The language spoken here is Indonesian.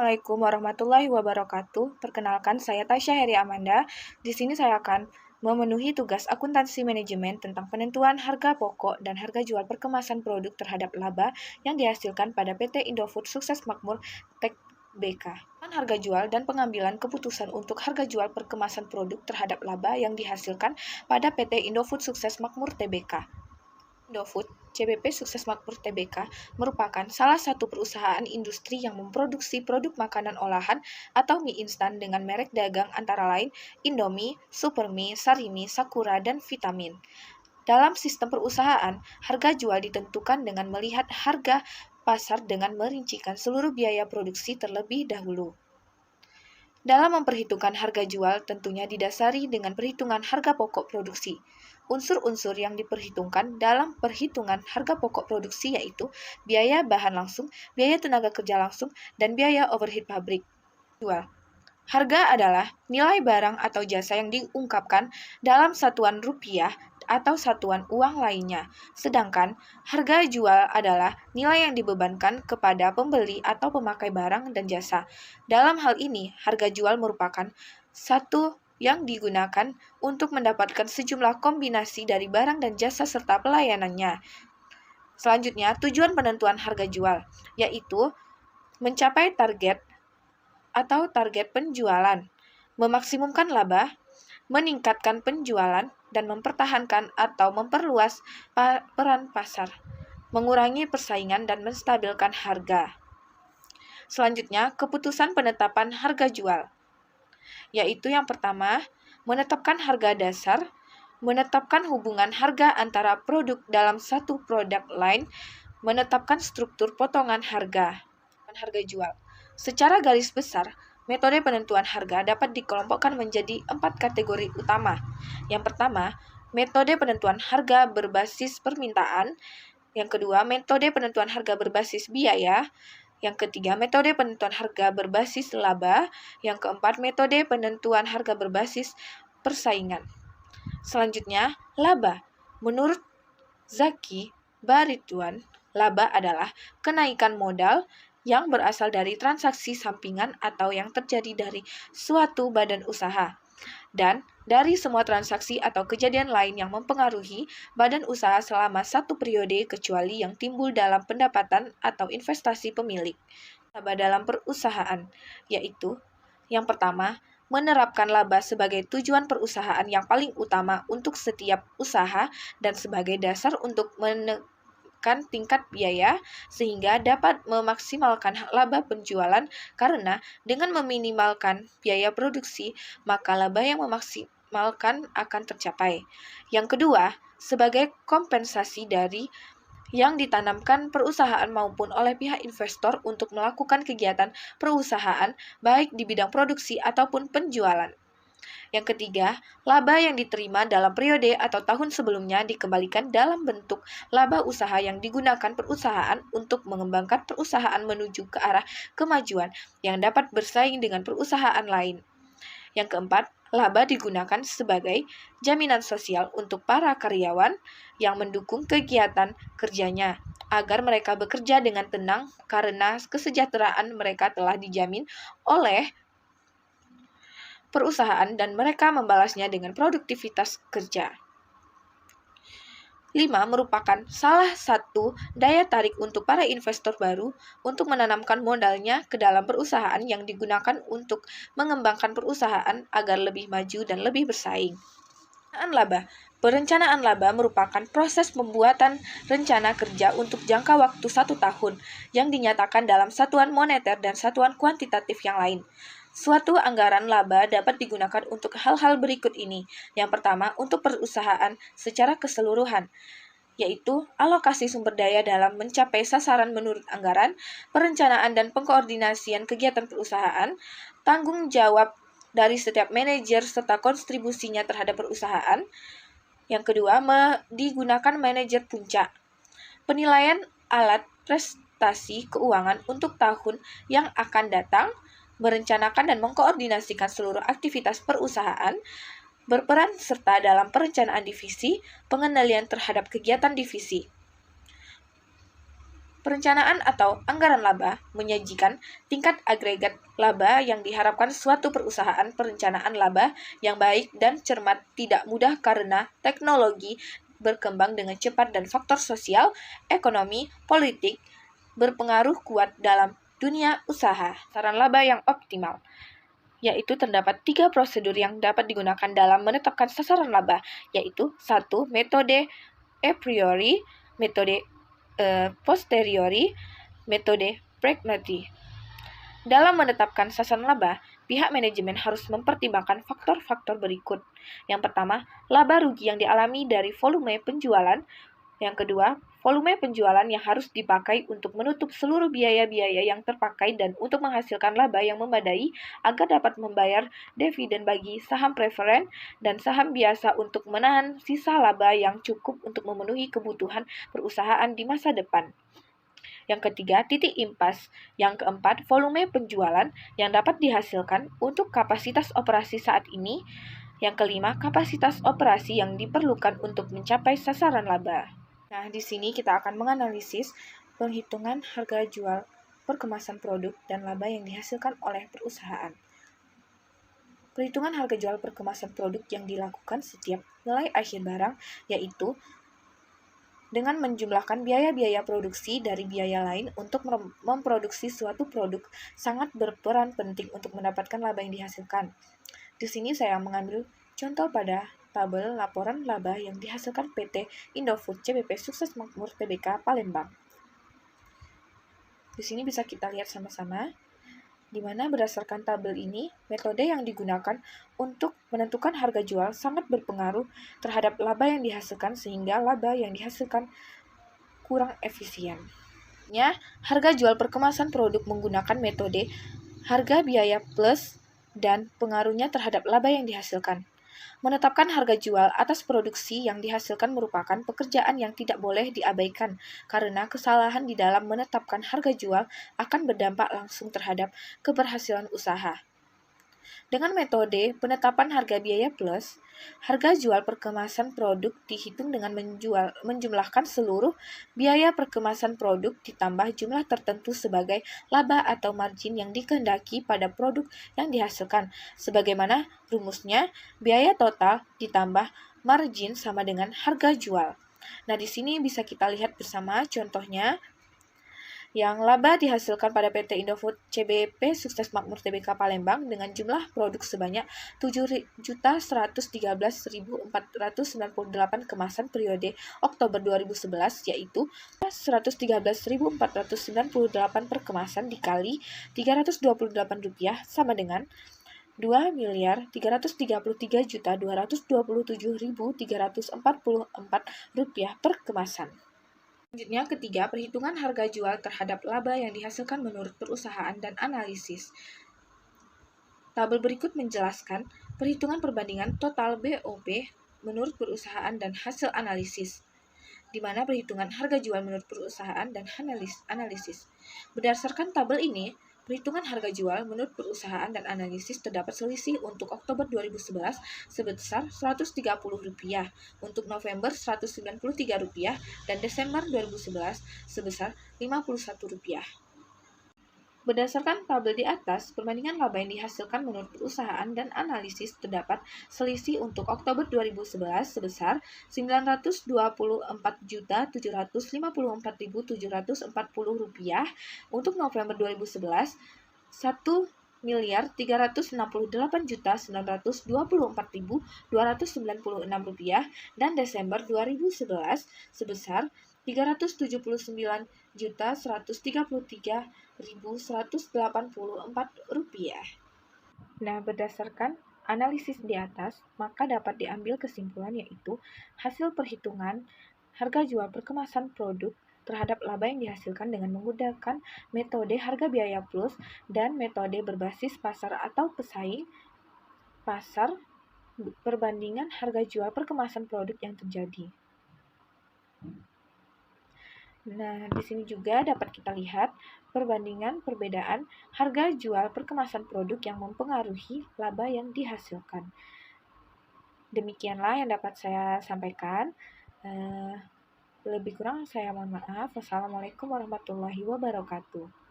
Assalamualaikum warahmatullahi wabarakatuh. Perkenalkan, saya Tasya Heri Amanda. Di sini saya akan memenuhi tugas akuntansi manajemen tentang penentuan harga pokok dan harga jual perkemasan produk terhadap laba yang dihasilkan pada PT Indofood Sukses Makmur Tbk. Harga jual dan pengambilan keputusan untuk harga jual perkemasan produk terhadap laba yang dihasilkan pada PT Indofood Sukses Makmur Tbk. Indofood CBP Sukses Makmur Tbk merupakan salah satu perusahaan industri yang memproduksi produk makanan olahan atau mie instan dengan merek dagang antara lain Indomie, Supermie, Sarimi, Sakura, dan Vitamin. Dalam sistem perusahaan, harga jual ditentukan dengan melihat harga pasar dengan merincikan seluruh biaya produksi terlebih dahulu. Dalam memperhitungkan harga jual, tentunya didasari dengan perhitungan harga pokok produksi. Unsur-unsur yang diperhitungkan dalam perhitungan harga pokok produksi yaitu biaya bahan langsung, biaya tenaga kerja langsung, dan biaya overhead pabrik. Jual. Harga adalah nilai barang atau jasa yang diungkapkan dalam satuan rupiah atau satuan uang lainnya. Sedangkan harga jual adalah nilai yang dibebankan kepada pembeli atau pemakai barang dan jasa. Dalam hal ini, harga jual merupakan satu yang digunakan untuk mendapatkan sejumlah kombinasi dari barang dan jasa serta pelayanannya. Selanjutnya, tujuan penentuan harga jual, yaitu mencapai target atau target penjualan, memaksimumkan laba, meningkatkan penjualan, dan mempertahankan atau memperluas peran pasar, mengurangi persaingan dan menstabilkan harga. Selanjutnya, keputusan penetapan harga jual, yaitu yang pertama, menetapkan harga dasar, menetapkan hubungan harga antara produk dalam satu produk lain, menetapkan struktur potongan harga jual. Secara garis besar, metode penentuan harga dapat dikelompokkan menjadi 4 kategori utama. Yang pertama, metode penentuan harga berbasis permintaan. Yang kedua, metode penentuan harga berbasis biaya. Yang ketiga, metode penentuan harga berbasis laba. Yang keempat, metode penentuan harga berbasis persaingan. Selanjutnya, laba. Menurut Zaki Baritwan, laba adalah kenaikan modal yang berasal dari transaksi sampingan atau yang terjadi dari suatu badan usaha, dan dari semua transaksi atau kejadian lain yang mempengaruhi badan usaha selama satu periode kecuali yang timbul dalam pendapatan atau investasi pemilik. Laba dalam perusahaan, yaitu yang pertama, menerapkan laba sebagai tujuan perusahaan yang paling utama untuk setiap usaha dan sebagai dasar untuk tingkat biaya sehingga dapat memaksimalkan laba penjualan karena dengan meminimalkan biaya produksi maka laba yang memaksimalkan akan tercapai. Yang kedua, sebagai kompensasi dari yang ditanamkan perusahaan maupun oleh pihak investor untuk melakukan kegiatan perusahaan baik di bidang produksi ataupun penjualan. Yang ketiga, laba yang diterima dalam periode atau tahun sebelumnya dikembalikan dalam bentuk laba usaha yang digunakan perusahaan untuk mengembangkan perusahaan menuju ke arah kemajuan yang dapat bersaing dengan perusahaan lain. Yang keempat, laba digunakan sebagai jaminan sosial untuk para karyawan yang mendukung kegiatan kerjanya agar mereka bekerja dengan tenang karena kesejahteraan mereka telah dijamin oleh perusahaan dan mereka membalasnya dengan produktivitas kerja. 5. Merupakan salah satu daya tarik untuk para investor baru untuk menanamkan modalnya ke dalam perusahaan yang digunakan untuk mengembangkan perusahaan agar lebih maju dan lebih bersaing. Perencanaan laba merupakan proses pembuatan rencana kerja untuk jangka waktu 1 tahun yang dinyatakan dalam satuan moneter dan satuan kuantitatif yang lain. Suatu anggaran laba dapat digunakan untuk hal-hal berikut ini. Yang pertama, untuk perusahaan secara keseluruhan, yaitu alokasi sumber daya dalam mencapai sasaran menurut anggaran, perencanaan dan pengkoordinasian kegiatan perusahaan, tanggung jawab dari setiap manajer serta kontribusinya terhadap perusahaan. Yang kedua, digunakan manajer puncak. Penilaian alat prestasi keuangan untuk tahun yang akan datang, merencanakan dan mengkoordinasikan seluruh aktivitas perusahaan, berperan serta dalam perencanaan divisi, pengendalian terhadap kegiatan divisi. Perencanaan atau anggaran laba menyajikan tingkat agregat laba yang diharapkan suatu perusahaan. Perencanaan laba yang baik dan cermat tidak mudah karena teknologi berkembang dengan cepat dan faktor sosial, ekonomi, politik berpengaruh kuat dalam dunia usaha. Saran laba yang optimal yaitu terdapat 3 prosedur yang dapat digunakan dalam menetapkan sasaran laba, yaitu 1. Metode a priori, metode posteriori, metode pragmatic. Dalam menetapkan sasaran laba, pihak manajemen harus mempertimbangkan faktor-faktor berikut. Yang pertama, laba rugi yang dialami dari volume penjualan. Yang kedua, volume penjualan yang harus dipakai untuk menutup seluruh biaya-biaya yang terpakai dan untuk menghasilkan laba yang memadai agar dapat membayar dividen bagi saham preferen dan saham biasa untuk menahan sisa laba yang cukup untuk memenuhi kebutuhan perusahaan di masa depan. Yang ketiga, titik impas. Yang keempat, volume penjualan yang dapat dihasilkan untuk kapasitas operasi saat ini. Yang kelima, kapasitas operasi yang diperlukan untuk mencapai sasaran laba. Nah, di sini kita akan menganalisis penghitungan harga jual perkemasan produk dan laba yang dihasilkan oleh perusahaan. Perhitungan harga jual perkemasan produk yang dilakukan setiap nilai akhir barang, yaitu dengan menjumlahkan biaya-biaya produksi dari biaya lain untuk memproduksi suatu produk sangat berperan penting untuk mendapatkan laba yang dihasilkan. Di sini saya mengambil contoh pada tabel laporan laba yang dihasilkan PT Indofood CBP Sukses Makmur Tbk Palembang. Di sini bisa kita lihat sama-sama, di mana berdasarkan tabel ini, metode yang digunakan untuk menentukan harga jual sangat berpengaruh terhadap laba yang dihasilkan sehingga laba yang dihasilkan kurang efisien. Harga jual perkemasan produk menggunakan metode harga biaya plus dan pengaruhnya terhadap laba yang dihasilkan. Menetapkan harga jual atas produksi yang dihasilkan merupakan pekerjaan yang tidak boleh diabaikan, karena kesalahan di dalam menetapkan harga jual akan berdampak langsung terhadap keberhasilan usaha. Dengan metode penetapan harga biaya plus, harga jual perkemasan produk dihitung dengan menjumlahkan seluruh biaya perkemasan produk ditambah jumlah tertentu sebagai laba atau margin yang dikehendaki pada produk yang dihasilkan. Sebagaimana rumusnya, biaya total ditambah margin sama dengan harga jual. Nah, di sini bisa kita lihat bersama contohnya. Yang laba dihasilkan pada PT Indofood CBP Sukses Makmur Tbk Palembang dengan jumlah produk sebanyak 7.113.498 kemasan periode Oktober 2011, yaitu 113.498 per kemasan dikali Rp328 sama dengan Rp2.333.227.344 per kemasan. Selanjutnya, ketiga, perhitungan harga jual terhadap laba yang dihasilkan menurut perusahaan dan analisis. Tabel berikut menjelaskan perhitungan perbandingan total BOP menurut perusahaan dan hasil analisis, di mana perhitungan harga jual menurut perusahaan dan analisis. Berdasarkan tabel ini, perhitungan harga jual menurut perusahaan dan analisis terdapat selisih untuk Oktober 2011 sebesar Rp130, untuk November Rp193, dan Desember 2011 sebesar Rp51. Berdasarkan tabel di atas, perbandingan laba yang dihasilkan menurut perusahaan dan analisis terdapat selisih untuk Oktober 2011 sebesar Rp902.754.740, untuk November 2011 Rp1.368.924.296, dan Desember 2011 sebesar Rp379.133.184. Nah, berdasarkan analisis di atas, maka dapat diambil kesimpulan yaitu hasil perhitungan harga jual perkemasan produk terhadap laba yang dihasilkan dengan menggunakan metode harga biaya plus dan metode berbasis pasar atau pesaing pasar perbandingan harga jual perkemasan produk yang terjadi. Nah, di sini juga dapat kita lihat perbandingan perbedaan harga jual perkemasan produk yang mempengaruhi laba yang dihasilkan. Demikianlah yang dapat saya sampaikan. Lebih kurang saya mohon maaf. Wassalamualaikum warahmatullahi wabarakatuh.